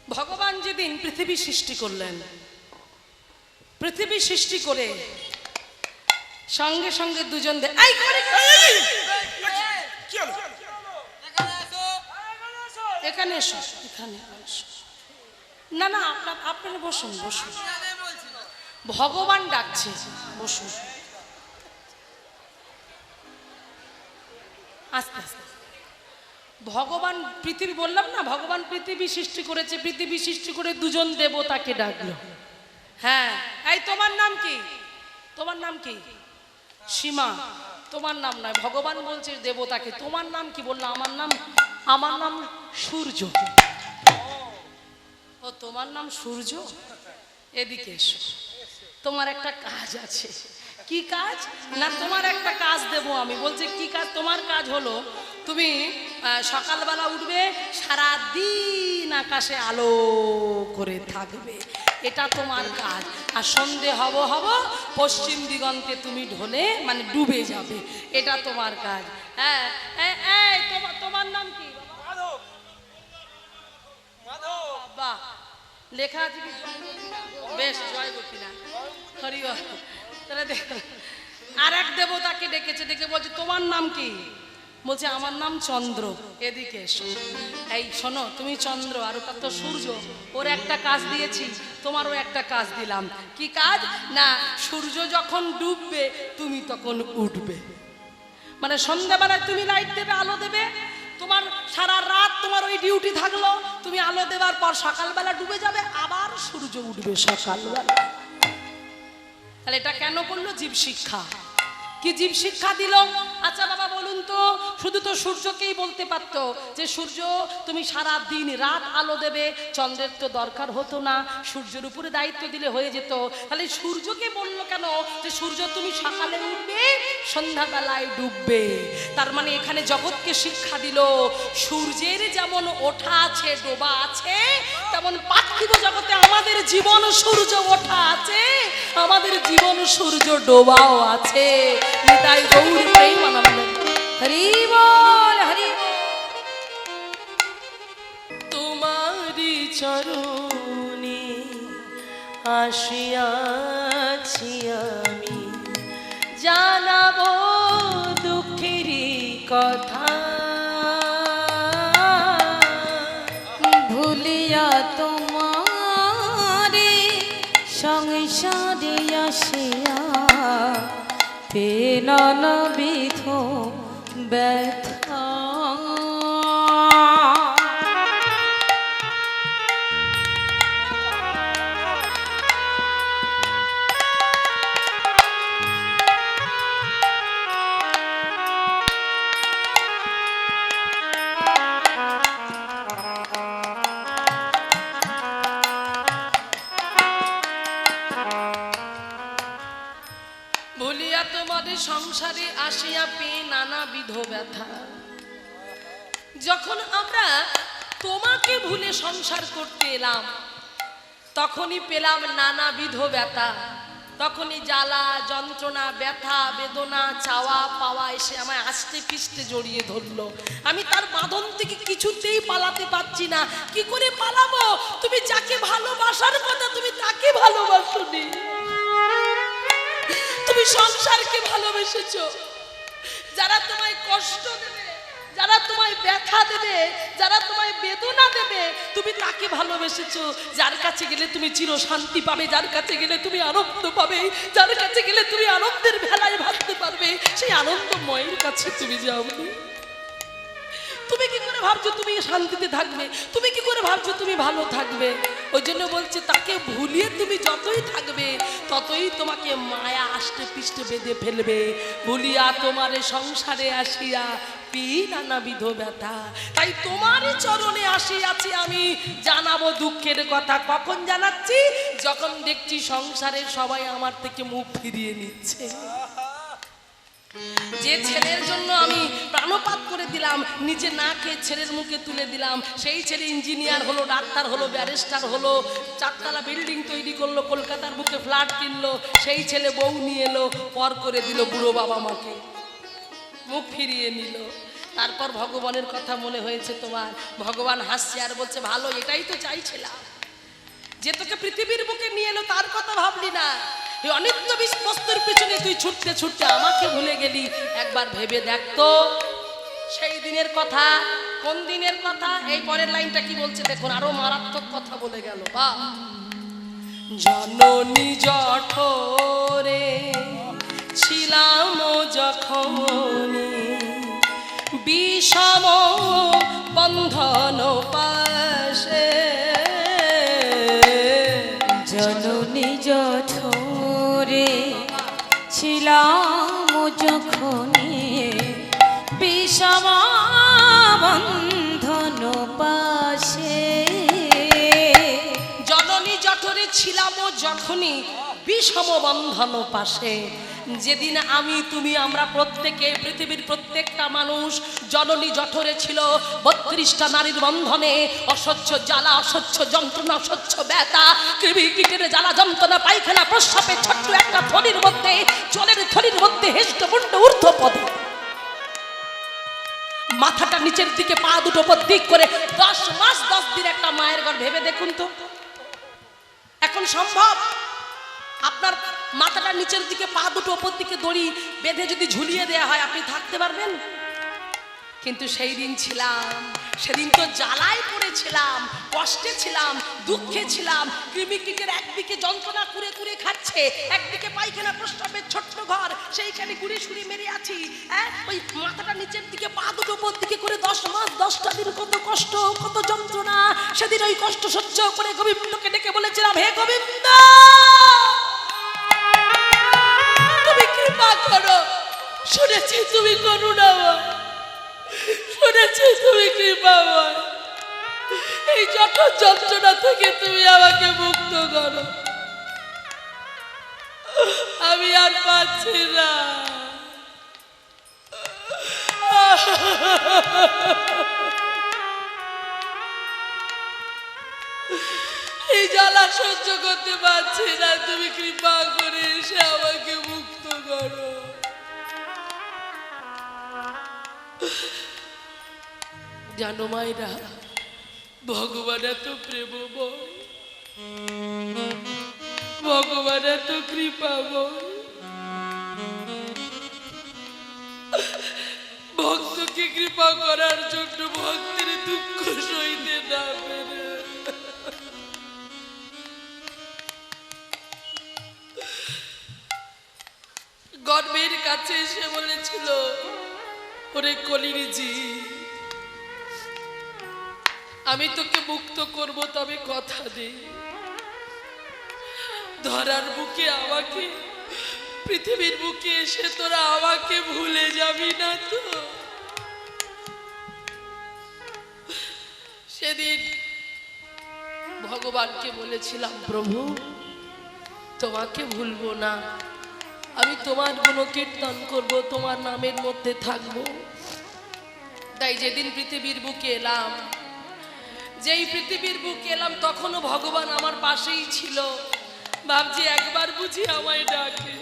ভগবান যেদিন পৃথিবী সৃষ্টি করলেন, পৃথিবী সৃষ্টি করে সঙ্গে সঙ্গে দুজন এখানে এসো, এখানে এসো। না না, আপনারা বসুন বসুন, ভগবান ডাকছে, বসুন। আস্তে আস্তে। ভগবান পৃথিবী, বললাম না ভগবান পৃথিবী সৃষ্টি করেছে, পৃথিবী সৃষ্টি করে দুজন দেবতাকে ডাকলো। হ্যাঁ, এই তোমার নাম কি? তোমার নাম কি? সীমা। তোমার নাম নয়, ভগবান বলছে দেবতাকে তোমার নাম কি? বললো আমার নাম সূর্য। ও তোমার নাম সূর্য? এদিকে এসো, তোমার একটা কাজ আছে। কি কাজ? না তোমার একটা কাজ দেবো আমি। বলছে কি কাজ? তোমার কাজ হলো তুমি সকালবেলা উঠবে, সারা দিন আকাশে আলো করে থাকবে, এটা তোমার কাজ। আর সন্ধে হব পশ্চিম দিগন্তে তুমি ঢলে মানে ডুবে যাবে, এটা তোমার কাজ। হ্যাঁ, তোমার নাম কি? বাহ, লেখা আছে কি? বেশ, জয় গোপীনা হরি। তাহলে দেখো, আর এক দেবতাকে ডেকেছে, ডেকে বলছে তোমার নাম কি? বলছে আমার নাম চন্দ্র। এদিকে এসো। এই শোনো, তুমি চন্দ্র আর ওটা তো সূর্য, ওর একটা কাজ দিয়েছি, তোমারও একটা কাজ দিলাম। কি কাজ? না সূর্য যখন ডুববে তুমি তখন উঠবে, মানে সন্ধ্যাবেলায় তুমি লাইট দেবে, আলো দেবে, তোমার সারা রাত তোমার ওই ডিউটি থাকলো, তুমি আলো দেওয়ার পর সকালবেলা ডুবে যাবে, আবার সূর্য উঠবে সকালবেলা। তাহলে এটা কেন করলো? জীব শিক্ষা। কি জীব শিক্ষা দিল? আচ্ছা বাবা বলুন তো, শুধু তো সূর্যকেই বলতে পারতো যে সূর্য তুমি সারা দিন রাত আলো দেবে, চন্দ্রের তো দরকার হতো না, সূর্যের উপরে দায়িত্ব দিলে হয়ে যেত। তাহলে সূর্যকে বললো কেন যে সূর্য তুমি সকালে উঠবে, সন্ধ্যাবেলায় ডুববে? তার মানে এখানে জগৎকে শিক্ষা দিল সূর্যের যেমন ওঠা আছে ডোবা আছে, তেমন পার্থিব জগতে আমাদের জীবন সূর্য ওঠা আছে, আমাদের জীবন সূর্য ডোবাও আছে। নিতাই গৌর প্রেমানন্দ। হরি বল হরি বল। তোমারি চরণে আসিয়াছি আমি, জানাবো দুঃখেরই কথা, ভুলিয়া তোমারে সংসারে আসিয়া নানাবিধ ব্যথা। ভুলিয়া তোমাদের সংসারে আসিয়া পেয়ে নানাবিধ ব্যথা। যখন আমরা তোমাকে ভুলে সংসার করতে এলাম, তখনই পেলাম নানাবিধ ব্যথা, তখনই জ্বালা যন্ত্রণা ব্যথা বেদনা চাওয়া পাওয়া এসে আমায় আস্তে পিষ্টে জড়িয়ে ধরলো। আমি তার বাঁধন থেকে কিছুতেই পালাতে পারছি না। কি করে পালাবো? তুমি যাকে ভালোবাসার কথা তুমি তাকে ভালোবাসোনি, তুমি সংসারকে ভালোবেসেছো। যারা তোমায় কষ্ট দেবে, যারা তোমায় ব্যথা দেবে, যারা তোমায় বেদনা দেবে, তুমি তাকে ভালোবেসেছো। যার কাছে গেলে তুমি চির শান্তি পাবে, যার কাছে গেলে তুমি আনন্দ পাবে, যার কাছে গেলে তুমি আনন্দের ভেলায় ভাবতে পারবে, সেই আনন্দময়ের কাছে তুমি যাওনি। তুমি কি করে ভাবছো তুমি শান্তিতে থাকবে? তুমি কি করে ভাবছো তুমি ভালো থাকবে? ওই জন্য বলছে তাকে ভুলিয়ে তুমি যতই থাকবে ততই তোমাকে মায়া আষ্টে পিষ্টে বেঁধে ফেলবে। ভুলিয়া তোমারে সংসারে আসিয়া পি নানাবিধ ব্যথা। তাই তোমারই চরণে আসিয়াছি আমি, জানাবো দুঃখের কথা। কখন জানাচ্ছি? যখন দেখছি সংসারের সবাই আমার থেকে মুখ ফিরিয়ে নিচ্ছে। যে ছেলের জন্য আমি প্রাণপাত করে দিলাম, নিজে না খেয়ে ছেলের মুখে তুলে দিলাম, সেই ছেলে ইঞ্জিনিয়ার হলো, ডাক্তার হলো, ব্যারিস্টার হলো, 4 তলা বিল্ডিং তৈরি করলো, কলকাতার বুকে ফ্ল্যাট কিনলো, সেই ছেলে বউ নিয়ে এলো, পর করে দিল বুড়ো বাবা মাকে, মুখ ফিরিয়ে নিল। তারপর ভগবানের কথা মনে হয়েছে তোমার। ভগবান হাসছে আর বলছে, ভালো, এটাই তো চাইছিলাম, যে তোকে পৃথিবীর বুকে নিয়ে এলো তার কথা ভাবলি না, এই অনিত্য বস্তুর পিছনে তুই ছুটতে ছুটতে আমাকে ভুলে গেলি। একবার ভেবে দেখ তো সেই দিনের কথা। কোন দিনের কথা? এই পরের লাইনটা কি বলছে দেখুন, আরো মারাত্মক কথা বলে গেল। বা জননী জঠরে ছিলাম যখন বিষম বন্ধন পাশে, জননী জঠরে ছিলাম যখন বিষম বন্ধন পাশে। জননী জঠরে ছিলাম যখনই বিষম বন্ধন পাশে, যেদিন আমি তুমি আমরা প্রত্যেকে, পৃথিবীর প্রত্যেকটা মানুষ জননী জঠরে ছিল 32টা নারীর বন্ধনে। অসহ্য জ্বালা, অসহ্য যন্ত্রণা, অসহ্য ব্যথা, কৃমি কীটের জ্বালা যন্ত্রণা, পায়খানা প্রস্রাবের ছোট্ট একটা থলির মধ্যে, জলের থলির মধ্যে হেষ্টপুণ্ড ঊর্ধ্ব পদে মাথাটা নিচের দিকে, পা দুটো উপর দিক করে 10 মাস 10 দিন একটা মায়ের ঘর। ভেবে দেখুন তো এখন সম্ভব? আপনার মাথাটা নিচের দিকে, পা দুটো উপর দিকে দড়ি বেঁধে যদি ঝুলিয়ে দেয়া হয়, আপনি থাকতে পারবেন? কিন্তু সেই দিন ছিলাম, সেদিন তো জ্বালায় পড়েছিলাম, কষ্টে ছিলাম, দুঃখে ছিলাম। কৃমিকীটের একদিকে যন্ত্রণা কুরে কুরে খাচ্ছে, একদিকে পায়খানা প্রস্রাবের ছোট্ট ঘর, সেইখানে গুড়ি সুড়ি মেরে আছি। ওই মাথাটা নিচের দিকে, পা দুটো উপর দিকে করে 10 মাস 10টা দিন কত কষ্ট, কত যন্ত্রণা। সেদিন ওই কষ্ট সহ্য করে গোবিন্দকে ডেকে বলেছিলাম, হে গোবিন্দ, তুমি কৃপা করো, শুনেছি তুমি করুণাময়, শুনেছি তুমি কৃপাময়, এই জঠর যন্ত্রণা থেকে তুমি আমাকে মুক্ত করো, আমি আর পাচ্ছি না। এই জ্বালা সহ্য করতে পারছি না, তুমি কৃপা করে এসে আমাকে মুক্ত করো। জানো মায়েরা, ভগবান এত প্রেমময়, ভগবান এত কৃপাময়, ভক্তকে কৃপা করার জন্য ভক্তের দুঃখ সইতে না পেরে গর্বের কাছে এসে বলেছিল, ওরে কলিরজি, আমি তোকে মুক্ত করব, তবে কথা দে, ধরার বুকে আমাকে, পৃথিবীর বুকে এসে তোরা আমাকে ভুলে যাবি না তো? সেদিন ভগবানকে বলেছিলাম, প্রভু তোমাকে ভুলবো না, আমি তোমার গুণকীর্তন করব, তোমার নামের মধ্যে থাকবো। তাই যেদিন পৃথিবীর বুকে এলাম, যেই পৃথিবীর বুকে এলাম, তখনও ভগবান আমার পাশেই ছিল। ভাবছি একবার বুঝি আমায় ডাকে,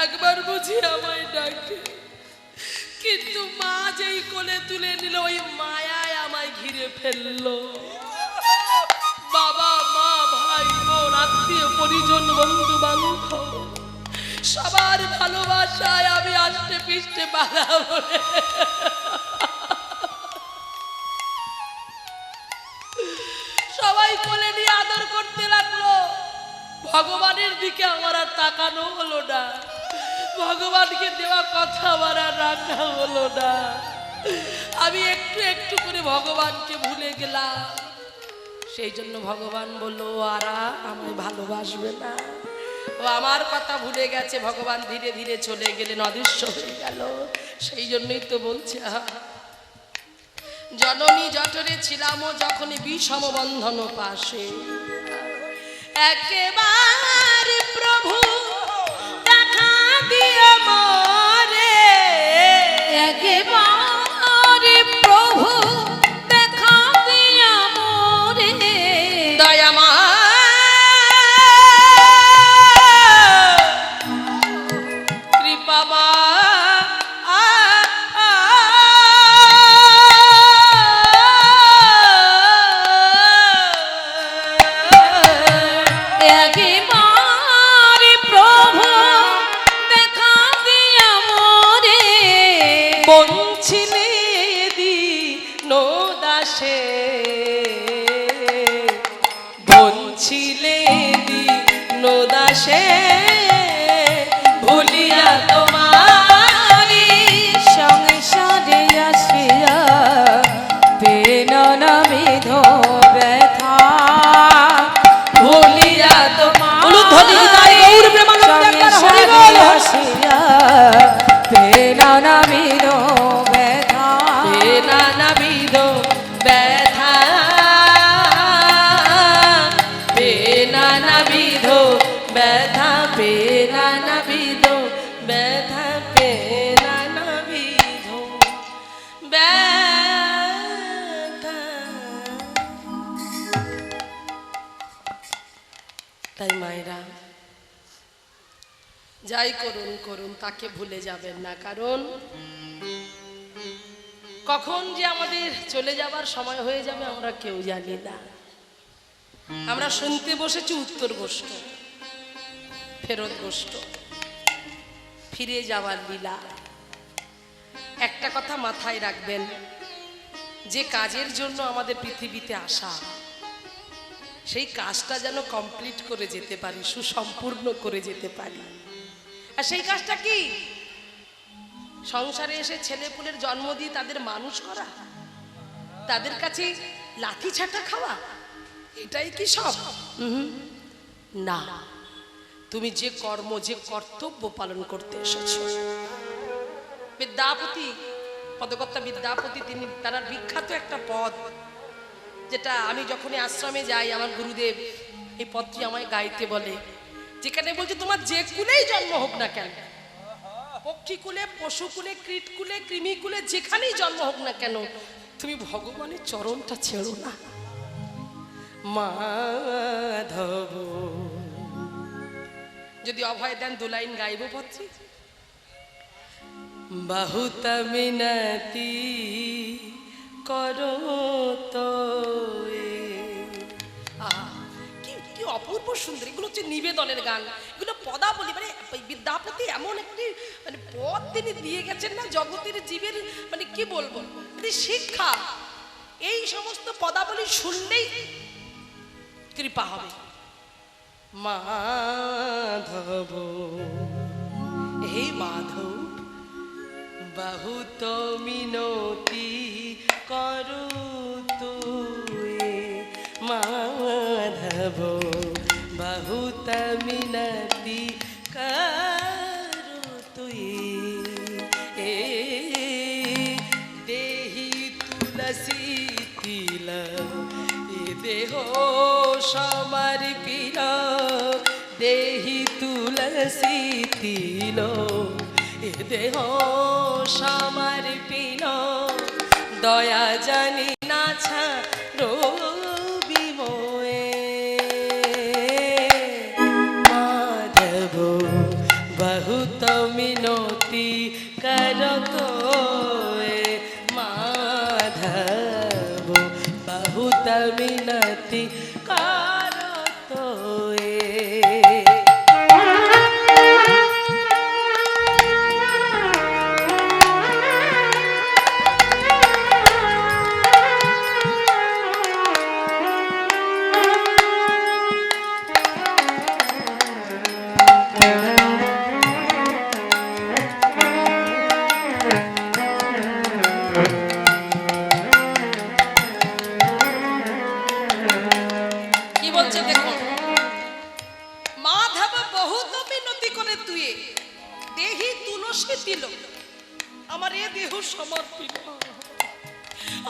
একবার বুঝি আমায় ডাকে। কিন্তু মা যেই কোলে তুলে নিল, ওই মায়ায় আমায় ঘিরে ফেললো। বাবা, মা, ভাই, বোন, আত্মীয় পরিজন, বন্ধু বান্ধব, সবার ভালোবাসায় আমি আষ্টে পিষ্টে বাধা বলে সবাই কোলে নিয়ে আদর করতে লাগলো। ভগবানের দিকে আমার আর তাকানো হলো না, ভগবানকে দেওয়া কথা আমার আর রাখা হলো না। আমি একটু একটু করে ভগবানকে ভুলে গেলাম। সেই জন্য ভগবান বললো, আরা আমায় ভালোবাসবে না, ও আমার কথা ভুলে গেছে। ভগবান ধীরে ধীরে চলে গেলেন, অদৃশ্য হয়ে গেল। সেই জন্যই তো বলছে, জননী জঠরে ছিলাম যখনই বিষম বন্ধন পাশে, একেবারে প্রভু দেখা দিও মোরে, একেবারে প্রভু দেখা দিয়া মোরে, দয়ামা কৃপামা তাই মায়েরা যাই করুন করুন তাকে ভুলে যাবেন না, কারণ কখন যে আমাদের চলে যাবার সময় হয়ে যাবে আমরা কেউ জানি না। আমরা শুনতে বসেছি উত্তর গোষ্ঠ, ফেরত গোষ্ঠ, ফিরে যাওয়ার লীলা। একটা কথা মাথায় রাখবেন, যে কাজের জন্য আমাদের পৃথিবীতে আসা সেই কাজটা যেন কমপ্লিট করে যেতে পারি, সুসম্পূর্ণ করে যেতে পারি। আর সেই কাজটা কি? সংসারে এসে ছেলেপুলের জন্ম দিয়ে তাদের মানুষ করা, তাদের কাছে লাথি ছাটা খাওয়া, এটাই কি সব? না, তুমি যে কর্ম, যে কর্তব্য পালন করতে এসেছো। বিদ্যাপতি, পদকর্তা বিদ্যাপতি, তিনি তার বিখ্যাত একটা পদ, যেটা আমি যখনই আশ্রমে যাই আমার গুরুদেব এই পদটি আমায় গাইতে বলে, যেখানে বলছে তোমার যে কুলেই জন্ম হোক না কেন, পক্ষী কুলে, পশু কুলে, কীট কুলে, কৃমি কুলে, যেখানেই জন্ম হোক না কেন, তুমি ভগবানের চরণটা ছেড়ো না। মাধব যদি অভয় দেন 2 লাইন গাইব পত্রী। বহুত মিনতি করো তো, কি অপূর্ব সুন্দর। এগুলো হচ্ছে নিবেদনের গান, এগুলো পদাবলী। মানে বিদ্যাপতি এমন একটি মানে পদ তিনি দিয়ে গেছেন না জগতের জীবের, মানে কি বলবো, মানে শিক্ষা। এই সমস্ত পদাবলী শুনলেই কৃপা হবে। মাধব হে মাধব বহুত মিনতি করু তুই, মাধব বহুত মিনতি করু তুই। এ দেহি তুলসী তিল, এ দেহ সমর্পিল, দেহি তুলসী তিল, এ দেহ সমর্পিল, দয়া জানি না ছাড়ো বিময়ে। মাধব বহুত মিনতি করত, মাধব বহুত মিনতি করত। আমার এ দেহ সমর্পিত,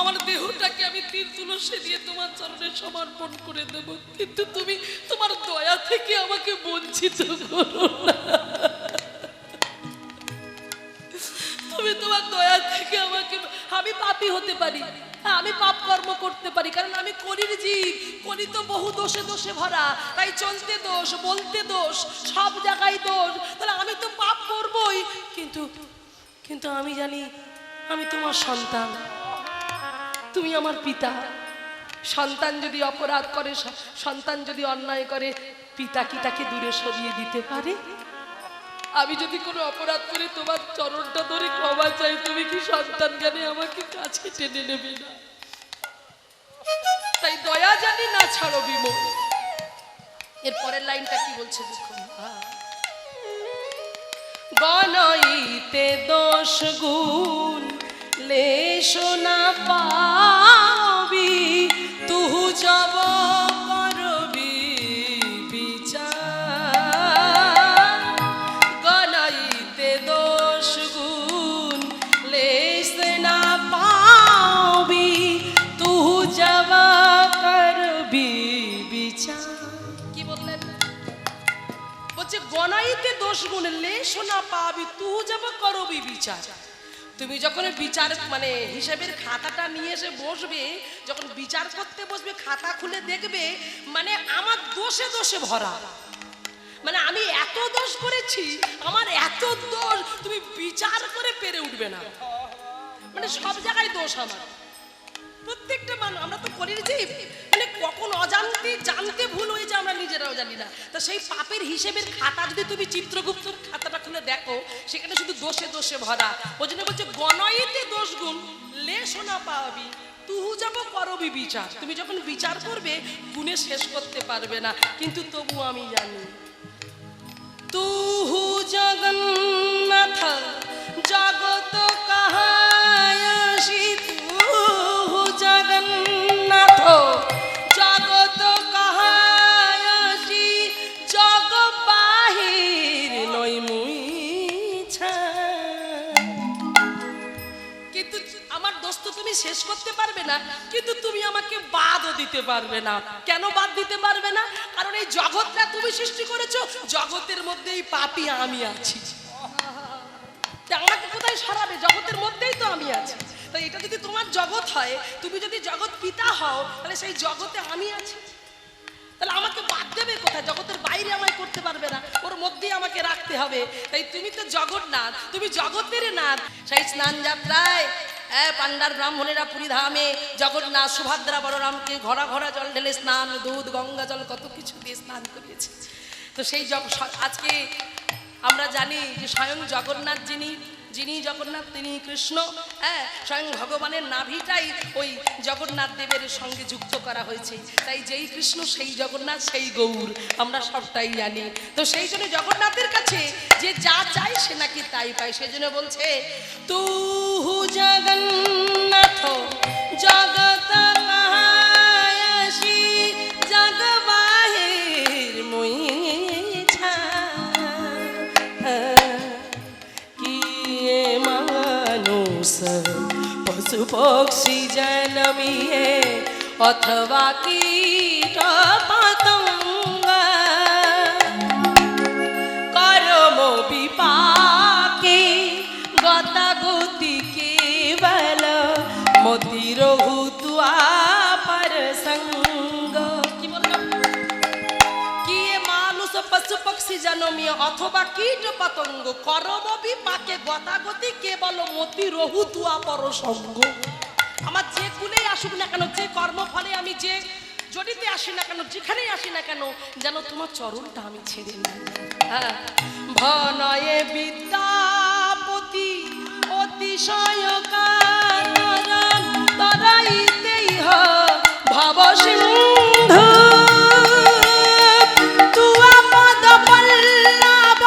আমার দেহটাকে আমি তিল তুলসী দিয়ে তোমার চরণে সমর্পণ করে দেব, কিন্তু তুমি তোমার দয়া থেকে আমাকে বঞ্চিত করো না। তুমি তোমার দয়া থেকে আমাকে, আমি পাপী হতে পারি, আমি পাপ কর্ম করতে পারি, কারণ আমি কলির জীব, কলি তো বহু দোষে দোষে ভরা, তাই চলতে দোষ, বলতে দোষ, সব জায়গায় দোষ, তাহলে আমি তো পাপ করবই। কিন্তু কিন্তু আমি জানি আমি তোমার সন্তান, তুমি আমার পিতা। সন্তান যদি অপরাধ করে, সন্তান যদি অন্যায় করে, পিতা কি তাকে দূরে সরিয়ে দিতে পারে? আমি যদি কোনো অপরাধ করি তোমার চরণটা ধরে ক্ষমা চাই, তুমি কি সন্তান জ্ঞানে আমাকে কাছে টেনে নেবে না? তাই দয়া জানি না ছাড়ো বিমল। এর পরের লাইনটা কি বলছে দেখুন, গণইতে দোষ গুণ লেশ না পাবি, তুহু জব করবি বিচার। গণইতে দোষ গুণ লেশ না পাবি, তুহু জব করবি বিচার। কি বললেন? বলছে গণাইতে দোষ গুণ লেশ না পাবি, তুহু জব করবি বিচার। তুমি যখন বিচার মানে হিসাবের খাতাটা নিয়ে এসে বসবে, যখন বিচার করতে বসবে, খাতা খুলে দেখবে মানে আমার দোষে দোষে ভরা। মানে আমি এত দোষ করেছি, আমার এত দোষ তুমি বিচার করে পেরে উঠবে না। মানে সব জায়গায় দোষ আমার, প্রত্যেকটা মানুষ। আমরা তো করি যে মানে কখন অজান্তে জানতে ভুল হয়েছে আমরা নিজেরাও জানি না। তা সেই পাপের হিসেবের খাতা যদি তুমি চিত্রগুপ্তর খাতাটা খুলে দেখো, সেখানে শুধু দোষে দোষে ভরা। ওই জন্য বলছে গণইতে দোষ গুণ লেশো না পাবি তুহু যাব করবি বিচার। তুমি যখন বিচার করবে গুণে শেষ করতে পারবে না। কিন্তু তবু আমি জানি তুহু জগন্নাথ জগত কাহায়াসি, তুহু জগন্নাথ জগত কাহায়াসি, জগ বাহির নই মুই ছা। কিন্তু আমার দোষ তো তুমি শেষ করতে পারবে না, কিন্তু তুমি আমাকে বাদও দিতে পারবে না। কেন বাদ দিতে পারবে না? কারণ এই জগৎটা তুমি সৃষ্টি করেছো, জগতের মধ্যেই পাপী আমি আছি। আমাকে কোথায় সরাবে? জগতের মধ্যেই তো আমি আছি। তো এটা যদি তোমার জগৎ হয়, তুমি যদি জগৎ পিতা হও, তাহলে সেই জগতে আমি আছি। তাহলে আমাকে বাদ দেবে কোথায়? জগতের বাইরে আমায় করতে পারবে না, ওর মধ্যেই আমাকে রাখতে হবে। তাই তুমি তো জগন্নাথ, তুমি জগতের নাথ। সেই স্নান যাত্রায় পান্ডার ব্রাহ্মণেরা পুরী ধামে জগন্নাথ সুভদ্রা বলরামকে ঘরা ঘরা জল ঢেলে স্নান, দুধ গঙ্গা জল কত কিছু দিয়ে স্নান করিয়েছে। তো সেই আজকে আমরা জানি যে স্বয়ং জগন্নাথ যিনি জগন্নাথ তিনি কৃষ্ণ। স্বয়ং ভগবানের নাভিটাই ওই জগন্নাথ দেবের সঙ্গে যুক্ত করা হয়েছে। তাই যেই কৃষ্ণ সেই জগন্নাথ সেই গৌর, আমরা সবটাই জানি। তো সেই জন্য জগন্নাথের কাছে যে যা চাই সে নাকি তাই পায়। সেই জন্য বলছে তুহু জগন্নাথ জগত কাহায়াসি, জগ বাহির মুই ছা। পশু পক্ষী জনমিয়ে অথবা কীট পতঙ্গ, করম বিপাকে গতাগতি কেবল মতি রহু তুয়া পর সঙ্গ। কি বললাম? কি মানুষ পশু পক্ষী জনমিয়ে অথবা কীট পতঙ্গ, করম বিপাকে গতাগতি কেবল মতি রহু তুয়া পর সঙ্গ। আমার যে কুলেই আসুক না কেন, যে কর্মফলে আমি যে জড়িতে আসি না কেন, যেখানেই আসি না কেন, যেন তোমার চরণটা আমি ছেড়ে নিই। ভনয়ে বিদ্যাপতি অতিশয় কারণ তরাইতেই ভব সিন্ধু, তুয়া পদ পল্লব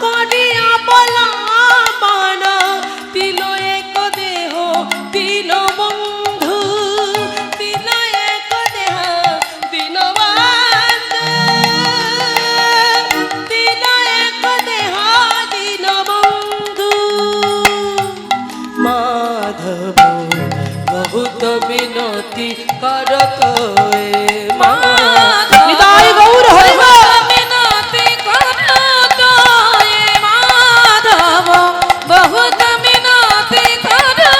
করিয়া বলাবন, তিল এক দেহ তিল বন্ধু, তিল এক দেহ তিল বন্ধু, তিল এক দেহ তিল বন্ধু। মাধব বহুত বিনতি করত নিতাই গৌর হয়ে মিনতি করত মাধব, বহুত মিনতি করত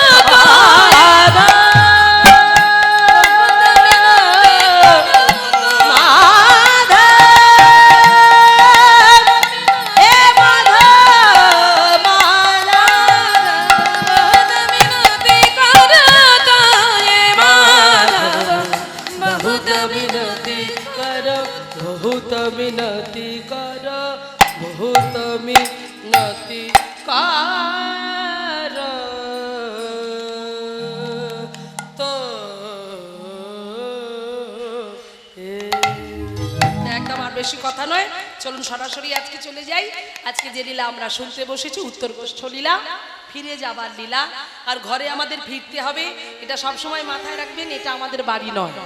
बहुत मिनती कर, बहुत मिनती कर। তো একদম আর বেশি কথা নয়, চলুন সরাসরি আজকে চলে যাই। আজকে যে লীলা আমরা শুনতে বসেছি উত্তর গোষ্ঠ লীলা, ফিরে যাবার লীলা। আর ঘরে আমাদের ফিরতে হবে, এটা সবসময় মাথায় রাখবেন, এটা আমাদের বাড়ি নয়।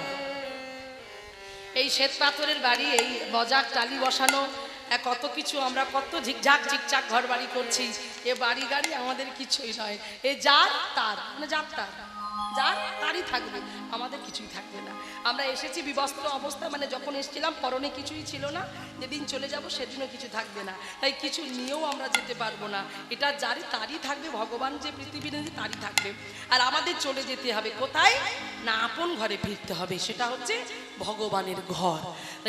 এই শ্বেত পাথরের বাড়ি, এই বজাক টালি বসানো, কত কিছু আমরা কত ঝিকঝাক ঝিকঝাক ঘর বাড়ি করছি। এ বাড়ি গাড়ি আমাদের কিছুই নয়। এ যার তার, মানে যার তার, যার তারই থাকবে, আমাদের কিছুই থাকবে না। আমরা এসেছি বিবস্ত্র অবস্থা, মানে যখন এসেছিলাম পরনে কিছুই ছিল না, যেদিন চলে যাব সেদিনও কিছু থাকবে না। তাই কিছু নিয়েও আমরা যেতে পারবো না। এটা যারই তারই থাকবে, ভগবান যে পৃথিবীর তারই থাকবে। আর আমাদের চলে যেতে হবে কোথায় না, আপন ঘরে ফিরতে হবে। সেটা হচ্ছে ভগবানের ঘর।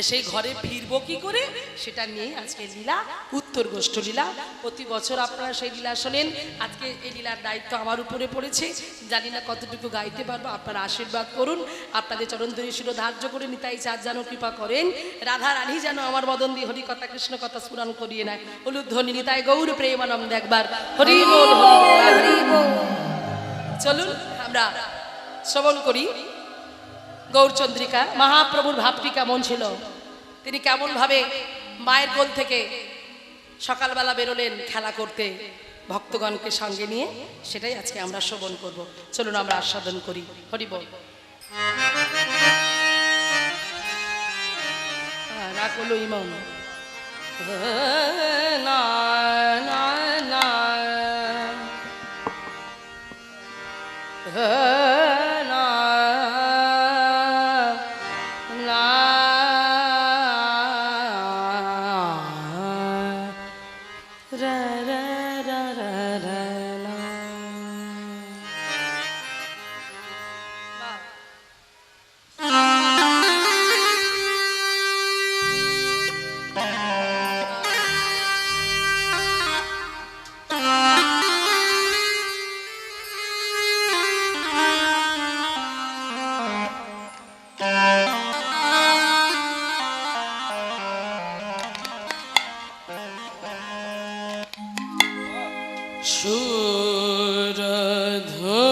সেই ঘরে ফিরবো কি করে সেটা নিয়ে আজকে লীলা, উত্তর গোষ্ঠ লীলা। প্রতি বছর আপনারা সেই লীলা শোনেন, আজকে এই লীলার দায়িত্ব আমার উপরে পড়েছে। জানি না কতটুকু গাইতে পারবো, আপনারা আশীর্বাদ করুন। আপনাদের চরণ ধরে শিরো ধার্য করে নিতাই চাঁদ যেন কৃপা করেন, রাধা রানী যেন আমার মদন দিয়ে হরি কথা কৃষ্ণ কথা স্মরণ করিয়ে নেয়। হলুদ ধ্বনি নিতাই গৌর প্রেমানন্দ একবার হরি বল হরি বল। চলুন আমরা শ্রবণ করি গৌরচন্দ্রিকা। মহাপ্রভুর ভাবটি কেমন ছিল, তিনি কেমন ভাবে মায়ের কোল থেকে সকালবেলা বেরোলেন খেলা করতে ভক্তগণকে সঙ্গে নিয়ে, সেটাই আজকে আমরা শ্রবণ করব। চলুন আমরা আস্বাদন করি। হরি বল। রাখলো ইমন না না না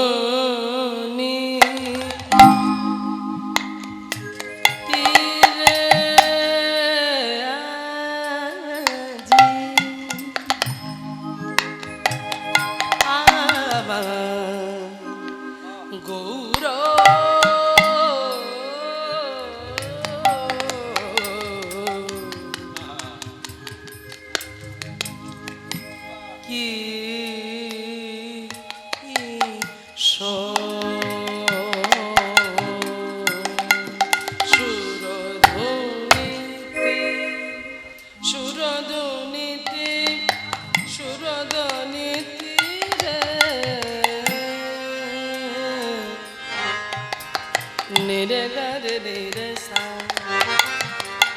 সুরধ্বনি তীরে আজি আমার গৌর কি সুরধ্বনিতে সুরধ্বনিতে সুরধ্বনিতে নিরগারে নিরসা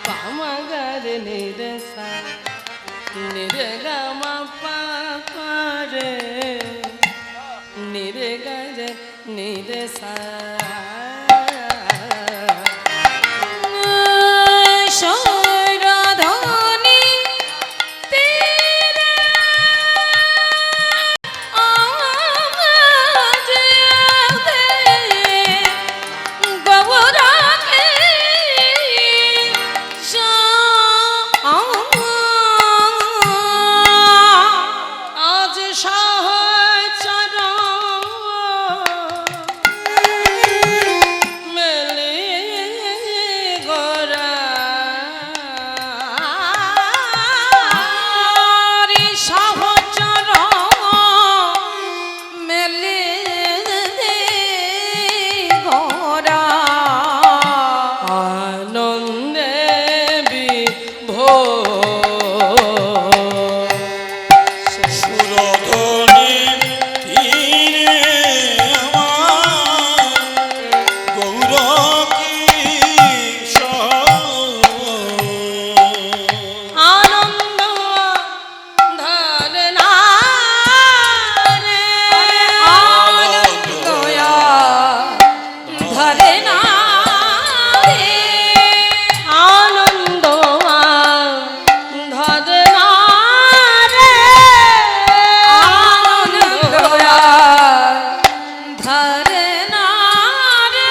পামাগারে নিরসা নিরগামা পারে নিরগারে নিরসা সুরধ্বনি তীরে আজ গৌরাঙ্গে আজ সহচর মেলে গোরা সহচর মেলে গোরা আনন্দে বিভোর সুরধনি তীরে আমার গৌর আনন্দ ধরে না রে আনন্দয়া ধরে না রে আনন্দ ধরে না রে আনন্দয়া ধরে না রে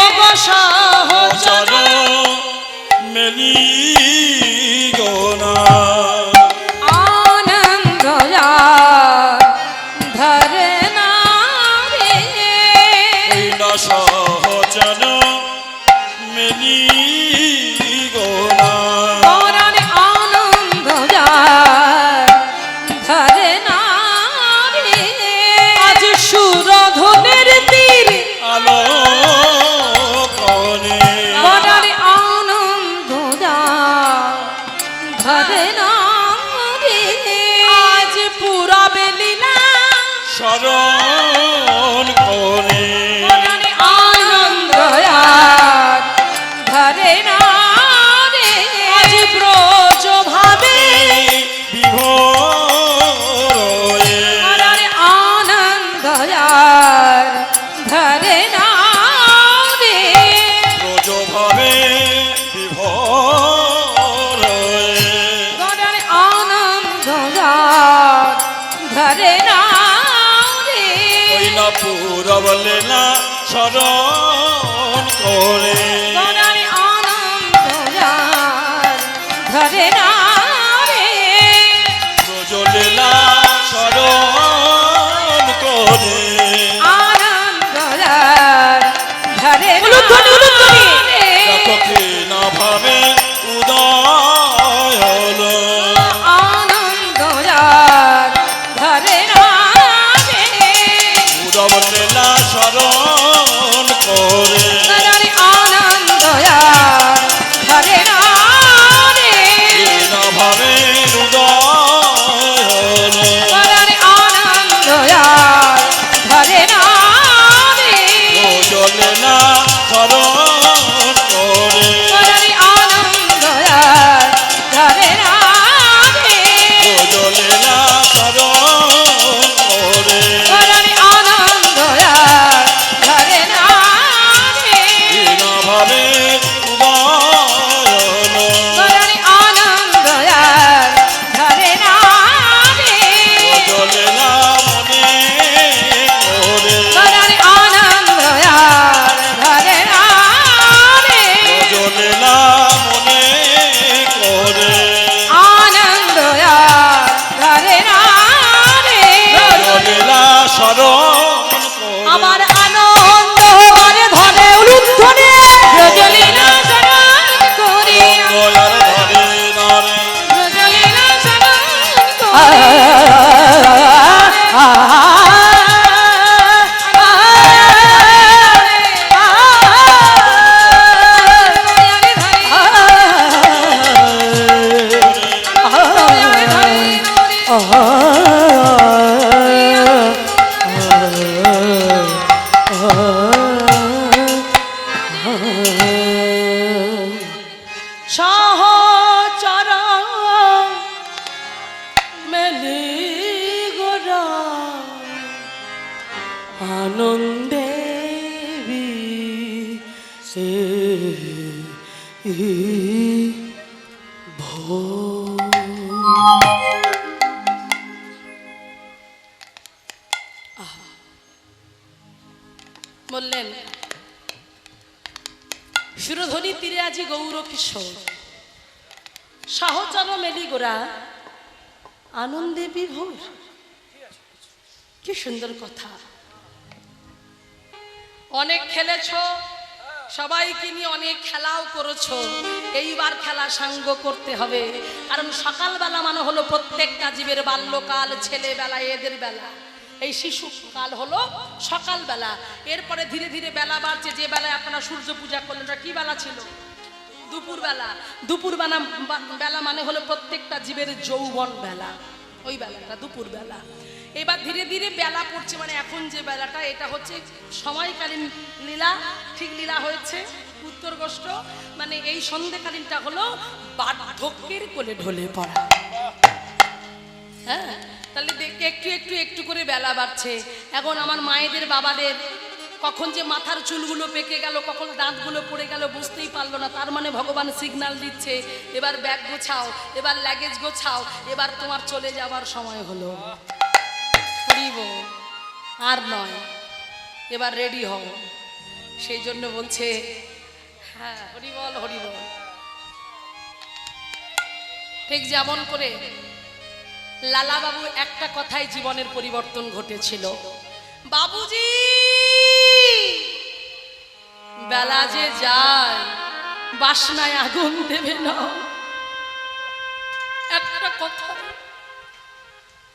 অবসহচর মেলি গোনা আনন্দয়া ধরে না রে সহচন মেলি গোনা পরাণে আনন্দয়া ধরে না রে আজ সুরধনের তীর আলো কনে পরাণে আনন্দয়া ধরে না রে আজ পুরা বেলিনা শরণ করে পরাণে আনন্দয়া না রে আজ ব্রজ ভাবে বিভোরে আরে আনন্দ যার ধরে না রে ব্রজ ভাবে বিভোরে আরে আনন্দ যার ধরে না রে ওই না পুরব লীলা স্মরণ করে আরে আনন্দ যার ধরে না রে ব্রজ লীলা স্মরণ করে আনন্দ যার ধরে না রে যতক্ষে না ভাবে উদয় হলো আনন্দ যার ধরে না রে পুরব লীলা স্মরণ করে আরে আনন্দ যার ধরে না রে না ভাবে উদয় হলো আরে আনন্দ যার ধরে না রে ব্রজ লীলা স্মরণ করে আরে আনন্দ যার ধরে না রে ব্রজ লীলা স্মরণ করে আরে আনন্দ যার ধরে না রে না ভাবে উদয় হলো আরে আনন্দ যার ধরে না রে জ্বলেলা মনে করে আরে আনন্দ যার ধরে না রে জ্বলেলা মনে করে আনন্দ যার ধরে না রে জ্বলেলা স্মরণ করে আবার আনন্দ বারে ধরে উলুধ্বনি রজলীলা শরণ করি দয়ার ধরে নারে রজলীলা শরণ করি দয়ালে ধরে দয়ালে ধরে সহচর মেলি গোরা আনন্দে সে বললেন সুরধ্বনি তীরে আজি গৌর কিশোর সহচর মেলি গোরা আনন্দে বিভোর। কি সুন্দর কথা। অনেক খেলেছো, সবাইকে নিয়ে অনেক খেলাও করেছো, এইবার খেলা সাঙ্গ করতে হবে। কারণ সকালবেলা মানে হলো প্রত্যেকটা জীবের বাল্যকাল, ছেলেবেলা, এদের বেলা। এই শিশুকাল হলো সকালবেলা, এরপরে ধীরে ধীরে বেলা বাড়ছে। যে বেলায় আপনারা সূর্য পূজা করলেন ওটা কি বেলা ছিল? দুপুরবেলা। দুপুরবেলা বেলা মানে হলো প্রত্যেকটা জীবের যৌবন বেলা, ওই বেলাটা দুপুরবেলা। এবার ধীরে ধীরে বেলা পড়ছে, মানে এখন যে বেলাটা এটা হচ্ছে সময়কালীন লীলা। ঠিক লীলা হয়েছে উত্তরগোষ্ঠ, মানে এই সন্ধ্যেকালীনটা হলো বার্ধক্যের কোলে ঢলে পড়া। হ্যাঁ, তাহলে দেখে একটু একটু একটু করে বেলা বাড়ছে। এখন আমার মায়েদের বাবাদের কখন যে মাথার চুলগুলো পেকে গেল, কখন দাঁতগুলো পড়ে গেল বুঝতেই পারলো না। তার মানে ভগবান সিগন্যাল দিচ্ছে, এবার ব্যাগ গোছাও, এবার লাগেজ গোছাও, এবার তোমার চলে যাবার সময় হলো। হরিব আর নয়, এবার রেডি হও। সেই জন্য বলছে, হ্যাঁ হরিবল হরিবল। ঠিক যেমন করে লালা বাবু একটা কথাই জীবনের পরিবর্তন ঘটেছিল। বাবুজি বেলা যে যায় বাসনায় আগুন দেবে না, একটা কথা।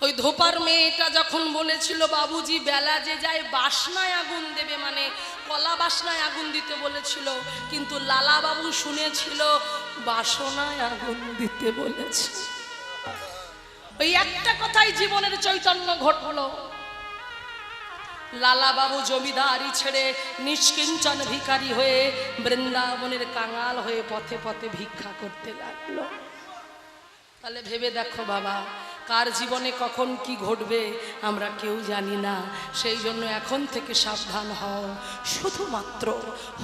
ওই ধোপার মেয়েটা যখন বলেছিল বাবুজি বেলা যে যায় বাসনায় আগুন দেবে, মানে কলা বাসনায় আগুন দিতে বলেছিল, কিন্তু লালা বাবু শুনেছিল বাসনায় আগুন দিতে বলেছে। ওই একটা কথাই জীবনের চৈতন্য ঘটলো। লালা বাবু জমিদারি ছেড়ে নিষ্কিঞ্চন ভিখারি হয়ে বৃন্দাবনের কাঙাল হয়ে পথে পথে ভিক্ষা করতে লাগলো। তাহলে ভেবে দেখো বাবা, কার জীবনে কখন কি ঘটবে আমরা কেউ জানি না। সেই জন্য এখন থেকে সাবধান হও, শুধুমাত্র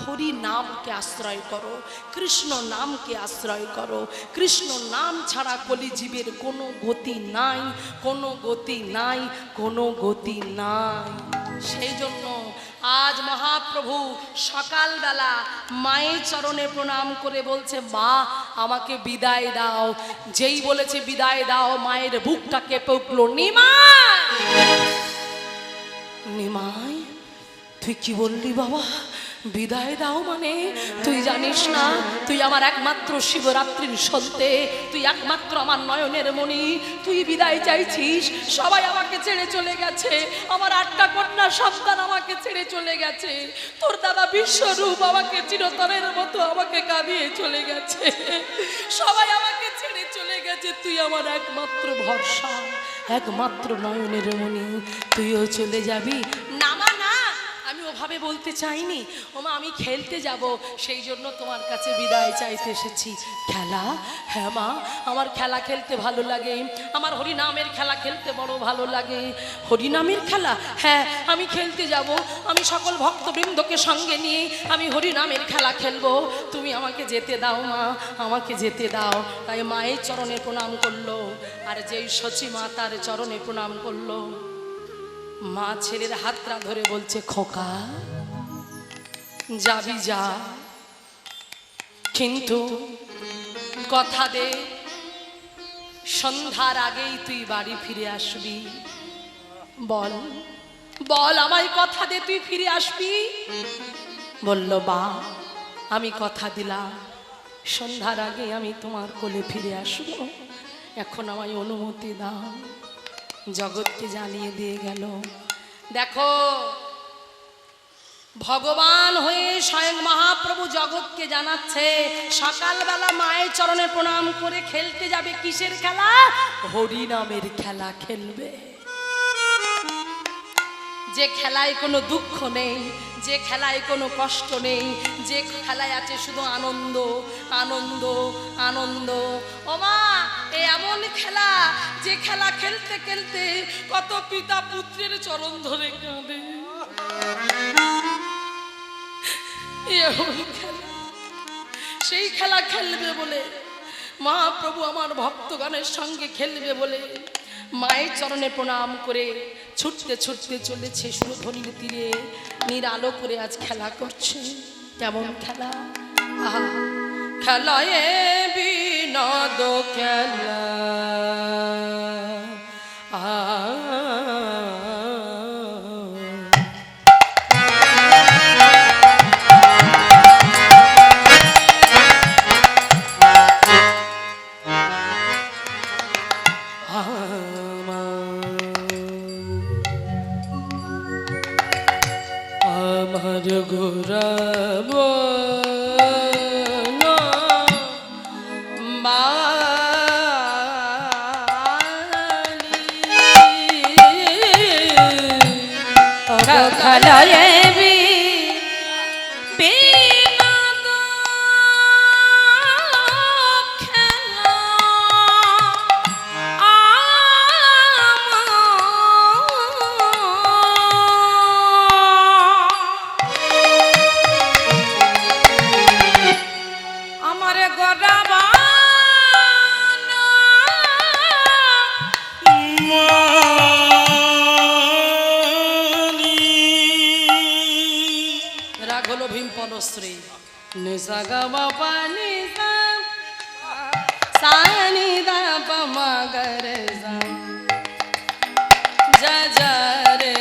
হরি নামকে আশ্রয় করো, কৃষ্ণ নামকে আশ্রয় করো। কৃষ্ণ নাম ছাড়া কলিজীবের কোনো গতি নাই, কোনো গতি নাই, কোনো গতি নাই। সেই জন্য আজ মহাপ্রভু সকালবেলা মায়ের চরণে প্রণাম করে বলছে, মা আমাকে বিদায় দাও। যেই বলেছে বিদায় দাও, মায়ের বুকটা কেঁপে উঠলো। নিমাই, নিমাই তুই কি বললি বাবা? বিদায় দাও মানে? তুই জানিস না তুই আমার একমাত্র শিবরাত্রির সন্তে, তুই একমাত্র আমার নয়নের মণি, তুই বিদায় চাইছিস? সবাই আমাকে ছেড়ে চলে গেছে, আমার 8টা কন্যা সন্তান আমাকে ছেড়ে চলে গেছে, তোর দাদা বিশ্বরূপ আমাকে চিরতরের মতো আমাকে কাঁদিয়ে চলে গেছে, সবাই আমাকে ছেড়ে চলে গেছে, তুই আমার একমাত্র ভরসা, একমাত্র নয়নের মণি, তুইও চলে যাবি? না মা না, আমি ওভাবে বলতে চাইনি। ওমা আমি খেলতে যাব, সেই জন্য তোমার কাছে বিদায় চাইতে এসেছি। খেলা? হ্যাঁ মা, আমার খেলা খেলতে ভালো লাগে, আমার হরিনামের খেলা খেলতে বড় ভালো লাগে। হরিনামের খেলা? হ্যাঁ আমি খেলতে যাব, আমি সকল ভক্তবৃন্দকে সঙ্গে নিয়ে আমি হরিনামের খেলা খেলবো, তুমি আমাকে যেতে দাও মা, আমাকে যেতে দাও। তাই মায়ের চরণে প্রণাম করলো, আর যেই সচি মা তার চরণে প্রণাম করলো, মা ছেলের হাতটা ধরে বলছে, খোকা যাবি যা, কিন্তু কথা দে সন্ধ্যার আগেই তুই বাড়ি ফিরে আসবি। বল বল আমায় কথা দে, তুই ফিরে আসবি? বলল, বা আমি কথা দিলাম সন্ধ্যার আগে আমি তোমার কোলে ফিরে আসবো, এখন আমায় অনুমতি দাও। জগৎকে জানিয়ে দিয়ে গেল। দেখো ভগবান হয়ে স্বয়ং মহাপ্রভু জগৎকে জানাচ্ছে, সকালবেলা মায়ের চরণে প্রণাম করে খেলতে যাবে। কিসের খেলা? হরিনামের খেলা খেলবে। যে খেলায় কোনো দুঃখ নেই, যে খেলায় কোনো কষ্ট নেই, যে খেলায় আছে শুধু আনন্দ আনন্দ আনন্দ। ও মা, এ এমন খেলা যে খেলা খেলতে খেলতে কত পিতা পুত্রের চরণ ধরে কাঁদে। এমন খেলা, সেই খেলা খেলবে বলে মহাপ্রভু আমার ভক্তগণের সঙ্গে খেলবে বলে মায়ের চরণে প্রণাম করে ছুটতে ছুটতে চলেছে সুরধনির তীরে, নিরালো করে আজ খেলা করছে। কেমন খেলা? আহা, খেলায় বিনোদ খেলা, আমার ঘোরাব খেলায় পনশ্রী নিসাগা পানি সানি দা পমগরে যা যা রে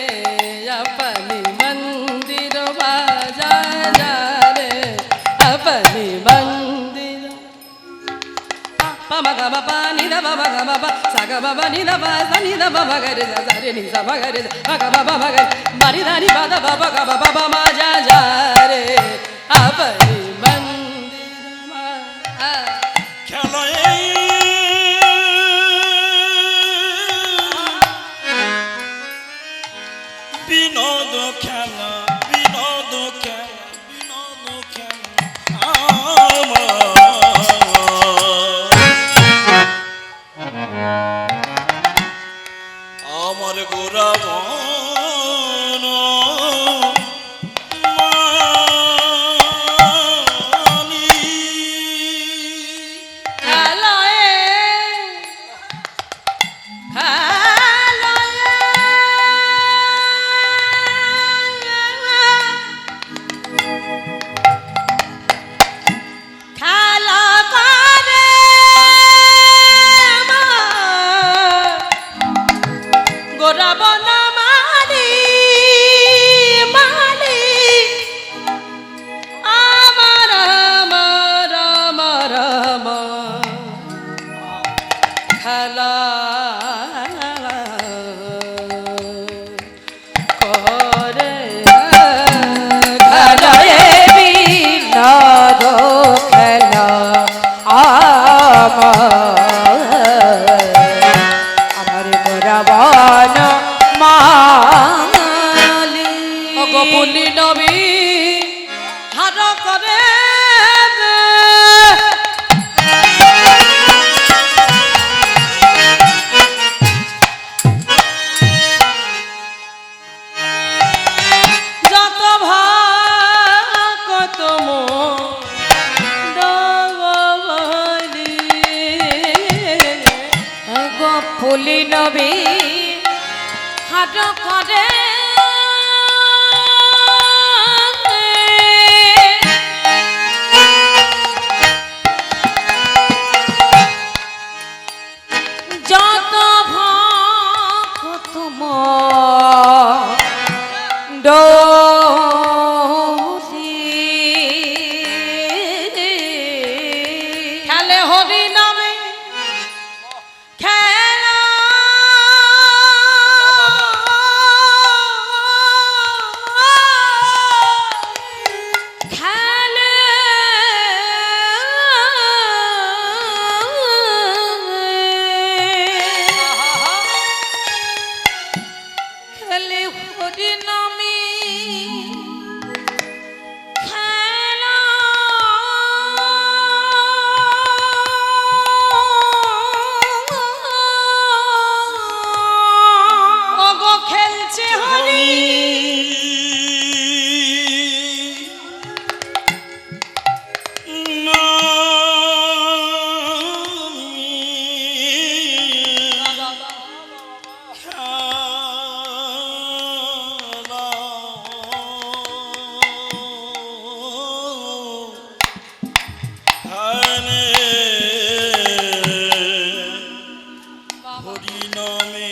अपनी मंदिर बाजा जा रे अपनी मंदिर बाबा गा बाबा नि दा बाबा गा बाबा सा गा बाबा नि दा बा सा नि दा बाबा गा रे जा रे नि सा बा गा रे गा बाबा बाबा गा मारी दा नि बा दा बाबा गा बाबा मा जा जा रे अपनी मंदिर मा খেলায় বিনোদ আমার গোরাবন মালি গোপুলি নবী হার করে যত কত ফুলি নবী হাট করে যত ভক্ত খেলে হরি নামে খেলা খেলে খেলে হরি নামে খেলা ওগো খেলছে হরি হরি নামে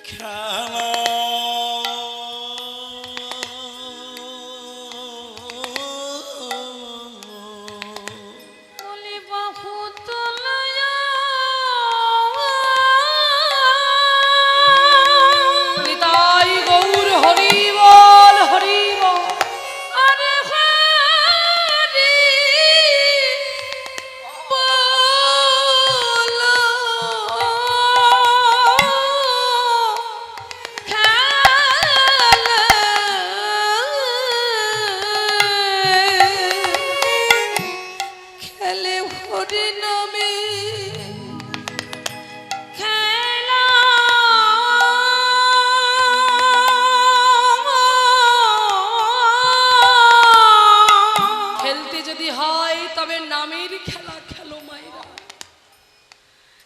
খেলা বলি বাহু তোলায়া তাই গৌর হরি বল হরি বল আরে হরি বল খেলে হরি নামে খেলা খেলতে যদি হয় তবে নামের খেলা খেলো মাইরা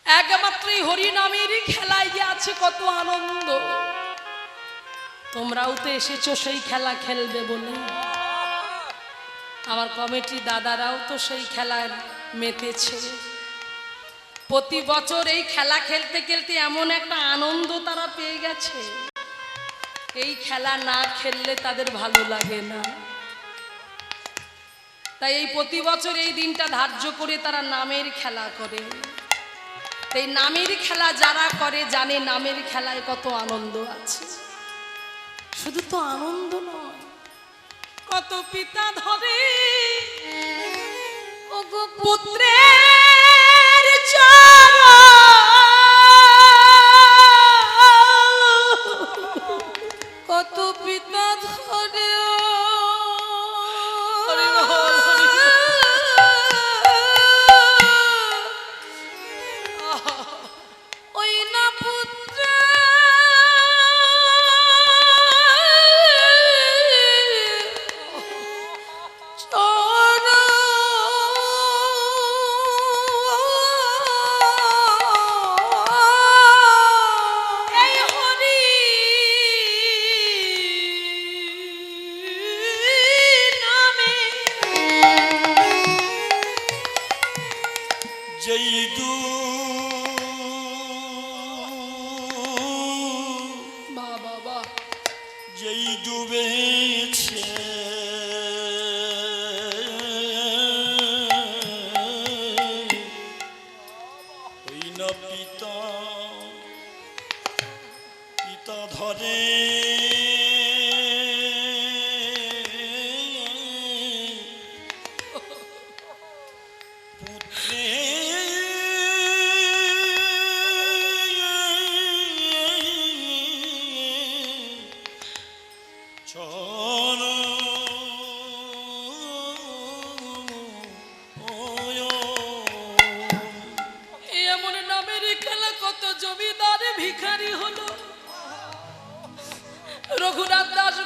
একমাত্রই হরি নামের খেলায় আছে কত আনন্দ তোমরাও তো এসেছো সেই খেলা খেলবে বলে আমার কমিটি দাদারাও তো সেই খেলায় মেতেছে প্রতি বছর এই খেলা খেলতে খেলতে এমন একটা আনন্দ তারা পেয়ে গেছে এই খেলা না খেললে তাদের ভালো লাগে না তাই এই প্রতি বছর এই দিনটা ধার্য করে তারা নামের খেলা করে এই নামের খেলা যারা করে জানে নামের খেলায় কত আনন্দ আছে শুধু তো আনন্দ নয় কত পিতা ধরে ওগো পুত্রের চরণ কত পিতা ধরে হরি বল, হরি ওই না পুত্র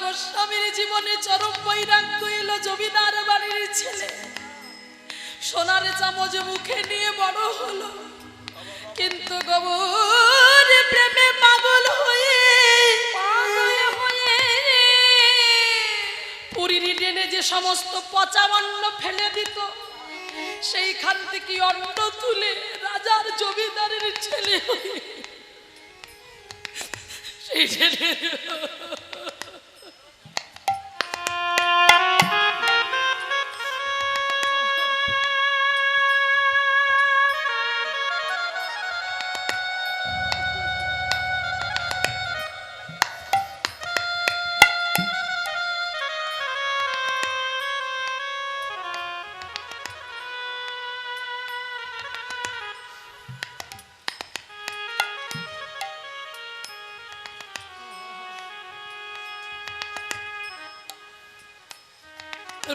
গোস্বামীর জীবনে চরম বৈরাগ্য এলো। জমিদার বাড়ির ছেলে সোনার চামচ মুখে নিয়ে বড় হলো, কিন্তু গৌর প্রেমে পাগল হয়ে পুরীর টেনে যে সমস্ত পচা অন্ন ফেলে দিত, সেইখান থেকে অন্ন তুলে রাজার জমিদারের ছেলে হয়ে সেই টেনে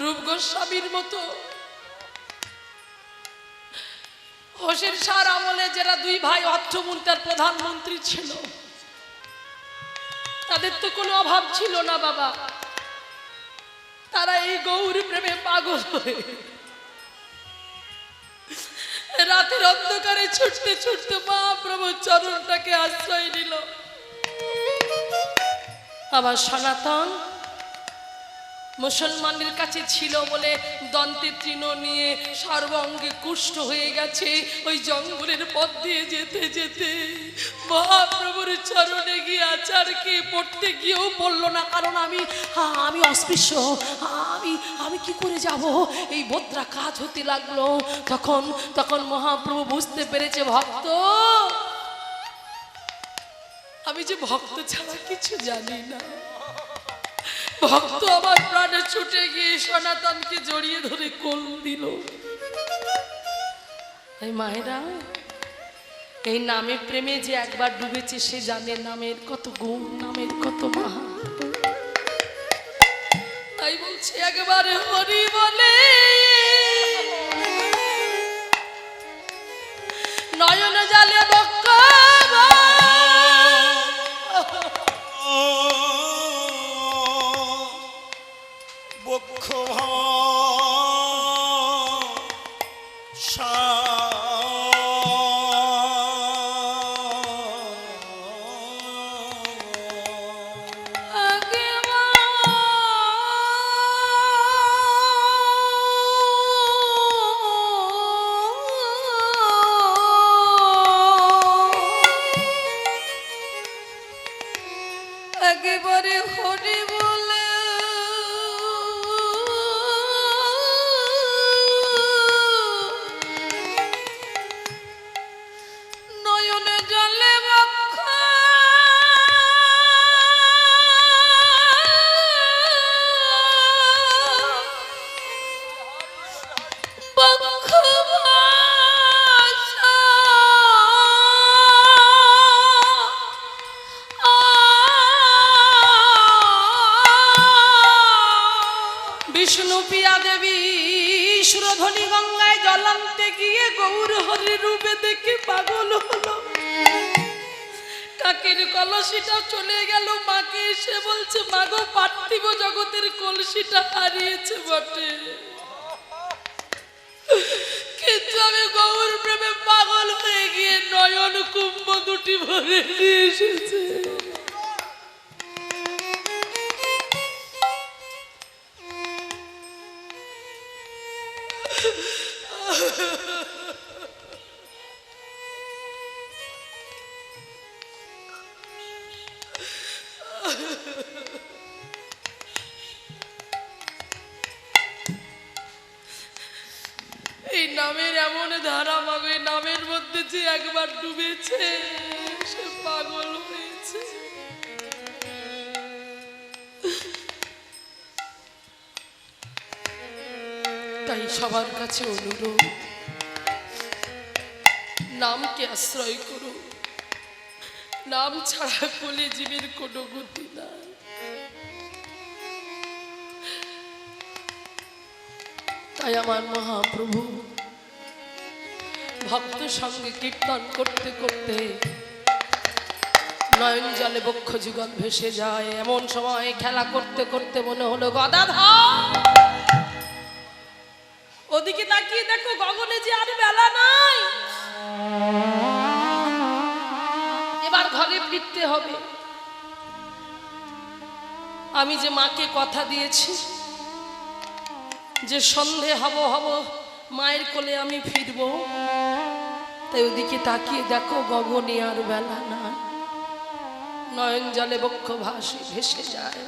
রূপ গোস্বামীর মতো হোসেন শাহর আমলে যারা দুই ভাই অর্থমন্ত্রীর প্রধানমন্ত্রী ছিল, তাদের তো কোনো অভাব ছিল না বাবা। তারা এই গৌর প্রেমে পাগল হয়ে রাতের অন্ধকারে ছুটতে ছুটতে মহাপ্রভুর চরণটাকে আশ্রয় নিল। আবার সনাতন মুসলমানের কাছে ছিল বলে দন্তে তৃণ নিয়ে সর্বাঙ্গে কুষ্ঠ হয়ে গেছে। ওই জঙ্গলের পথ দিয়ে যেতে যেতে মহাপ্রভুর চরণে গিয়ে আচারকে পড়তে গিয়েও বললো না, কারণ আমি অস্পৃশ্য, আমি কি করে যাব, এই বোধরা কাজ হতে লাগলো। তখন মহাপ্রভু বুঝতে পেরেছে, ভক্ত, আমি যে ভক্ত ছাড়া কিছু জানি না। ভক্ত আমার প্রাণে ছুটে গিয়ে সনাতনকে জড়িয়ে ধরে কোল দিল। এই মায়েরা, এই নামের প্রেমে যে একবার ডুবেছে সে জানে নামের কত গুণ, নামের কত মাহা। তাই বলছি একবারে হরি বলে নয়ন জালে বক্ষ একেবারে হরি বলে নয়নে জলে বক্ষ বক্ষ বিষ্ণু পিয়া দেবী সুরধ্বনি গঙ্গায় জলান্তে গিয়ে গৌর হরির রূপে দেখে পাগল হলো। কাকের কলসিটা চলে গেল, মাকে এসে বলছে, মাগো পার্থিব জগতের কলসিটা হারিয়েছে বটে, কিন্তু আমি গৌর প্রেমে পাগল হয়ে গিয়ে নয়ন কুম্ভ দুটি ভরে নিয়ে এসেছে। এই নামের এমন ধারা মাগো, এই নামের মধ্যে যে একবার ডুবেছে সে পাগল হয়েছে। তাই সবার কাছে অনুরোধ, নামকে আশ্রয় করো। নাম ছাড়া কোলে জীবের কোনো গতি না। তাই আমার মহাপ্রভু ভক্ত সঙ্গে কীর্তন করতে করতে নয়ন জলে বক্ষ যুগল ভেসে যায়। এমন সময় খেলা করতে করতে মনে হলো গদাধর, ওদিকে তাকিয়ে দেখো গগনে যে আর বেলা নাই, এবার ঘরে ফিরতে হবে। আমি যে মাকে কথা দিয়েছি যে সন্ধে হব মায়ের কোলে আমি ফিরব, তাই ওদিকে তাকিয়ে দেখো গগনে আর বেলা নাই, নয়ন জলে বক্ষ ভাসে ভেসে যায়।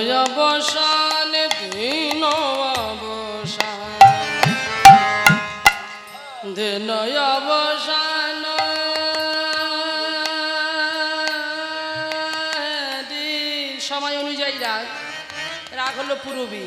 অবসান দিন অবসান দিন অবসান সময় অনুযায়ী রাগ, রাগ হলো পূরবী।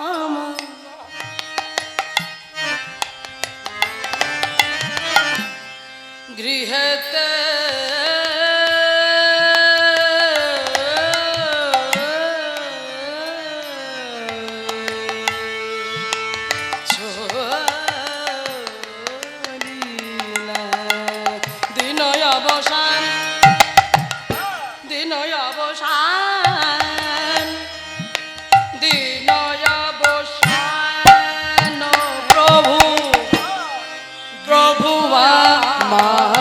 আমার গৃহেতে দিন অবসান দিন অবসান দিন অবসান প্রভু প্রভু আমার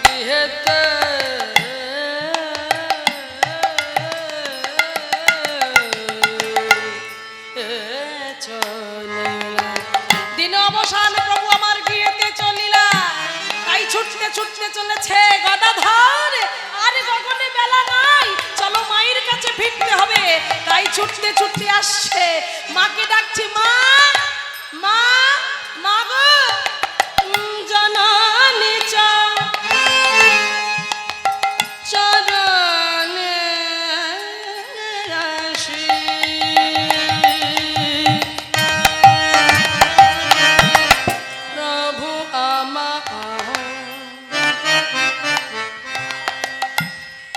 গৃহেতে দিন অবসান প্রভু আমার গৃহেতে চলিলা, তাই ছুটতে ছুটতে চলেছে গদাধর। আরে গগনে বেলা নাই, চলো মায়ের কাছে ফিরতে হবে। তাই ছুটতে ছুটতে আসছে, মাকে ডাকছে, মা মা মা গো জননী চরণে আসি। প্রভু আমার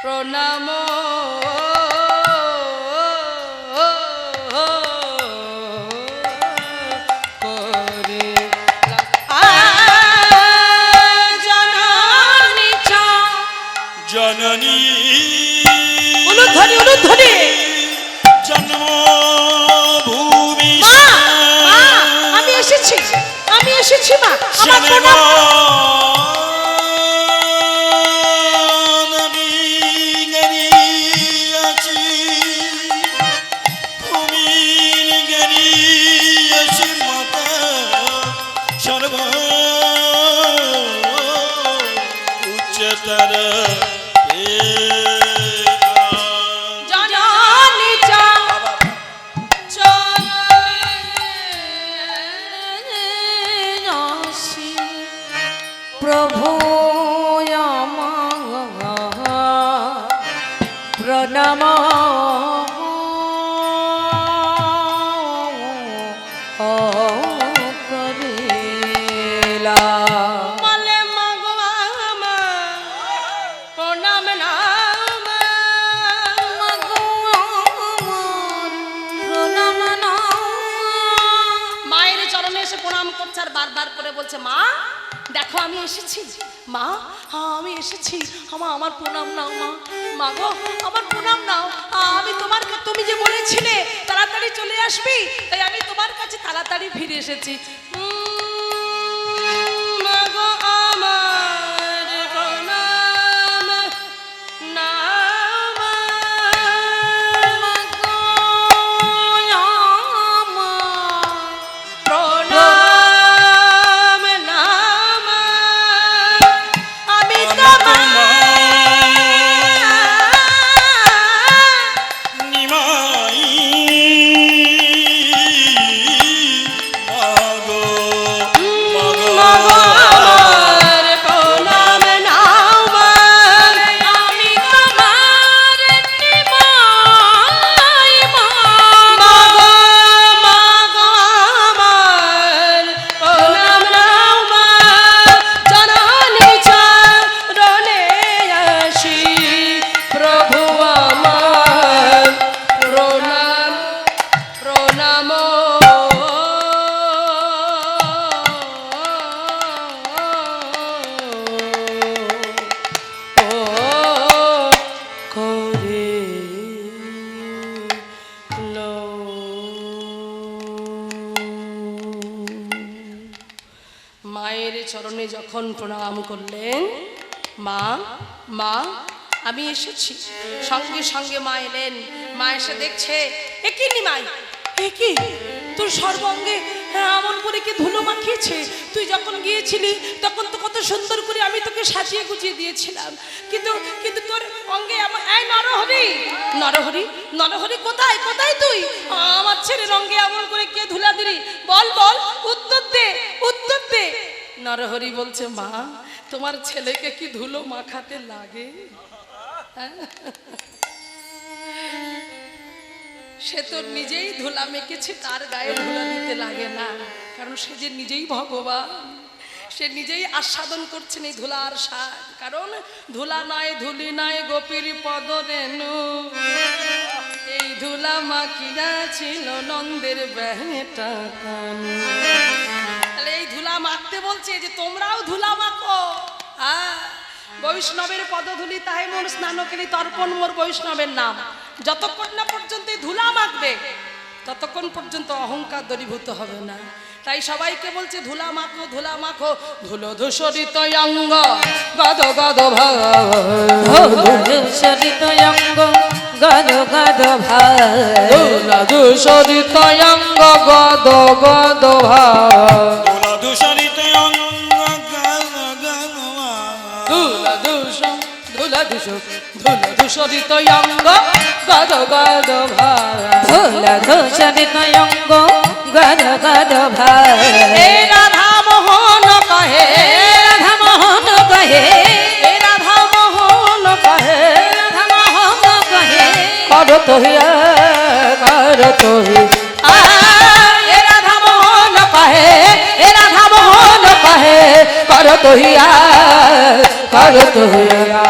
প্রণাম এসেছি মা, আমার সেনে প্রণাম। আমি গেরি আছি তুমি গেরি আছি মাতা সর্ব উচ্চতর জননী চরণে প্রভু প্রণাম করিলা বলে মাগো আমার প্রণাম নাম। মায়ের চরণে এসে প্রণাম করছে আর বারবার করে বলছে মা দেখো আমি এসেছি, মা হ্যাঁ আমি এসেছি, আমার প্রণাম নাও মা, মা গো আমার প্রণাম নাও। আমি তোমার তুমি যে বলেছিলে তাড়াতাড়ি চলে আসবি, তাই আমি তোমার কাছে তাড়াতাড়ি ফিরে এসেছি। মা গো আমার প্রণাম নাও মা। প্রণাম নাম আমি তোমার নিমাই মাগো মাগো আমার প্রণাম নাম আমি তোমার নিমাই মাগো মাগো আমার প্রণাম নাম জননী চরণে আসি প্রভু আমার প্রণাম প্রণাম করে মায়ের চরণে যখন প্রণাম করলেন, মা মা আমি এসেছি, সঙ্গে সঙ্গে মা এলেন। মা এসে দেখছে একই নিমাই, একই তোর সর্বাঙ্গে এমন করে কি ধুলো মাখিয়েছে, তুই যখন গিয়েছিলি তখন তো কত সুন্দর করে আমি তোকে সাজিয়ে গুছিয়ে দিয়েছিলাম, কিন্তু কিন্তু তোর অঙ্গে এই নরহরি নরহরি নরহরি কোথায় কোথায় তুই আমার ছেলের অঙ্গে এমন করে কে ধুলা দিলি, বল বল উত্তর দে উত্তর দে। নরহরি বলছে মা তোমার ছেলেকে কি ধুলো মাখাতে লাগে? সে তো নিজেই ধুলা মেখেছে, তার গায়ে ধুলা দিতে লাগে না, কারণ সে যে নিজেই ভগবান, সে নিজেই আস্বাদন করছেন এই ধুলার স্বাদ। কারণ ধুলা নয় ধুলি নয় গোপীর পদ রেণু, এই ধুলা মাখিরা ছিল নন্দের বেটা কানু। তাহলে এই ধুলা মাখতে বলছে যে তোমরাও ধুলা মাখো। বৈষ্ণবের পদধূলি তাই মোর স্নানকেরি তর্পণ মোর বৈষ্ণবের নাম। যতক্ষণ না পর্যন্ত এই ধুলা মাখবে ততক্ষণ পর্যন্ত অহংকার দূরীভূত হবে না। তাই সবাইকে বলছে ধুলা মাখো ধুলা মাখো, ধুলো ধূসরিত অঙ্গ গদ গদ ধূসরিত অঙ্গ গদ গদ ধুলা ধূসরিত অঙ্গ গদ গদ দোলা দূষণিত অঙ্গ ধুলা ধূসরিত অঙ্গ গদ গদ ধূলা ধূসরিত অঙ্গ গদ গদ এ রাধা মোহন কহে রাধা মোহন কহে রাধা মোহন কহে রাধা মোহন কহে কর তোহিয়া কর তোহি এ রাধা মোহন কহে এ রাধা মোহন কহে কর তোহিয়া কর তোহিয়া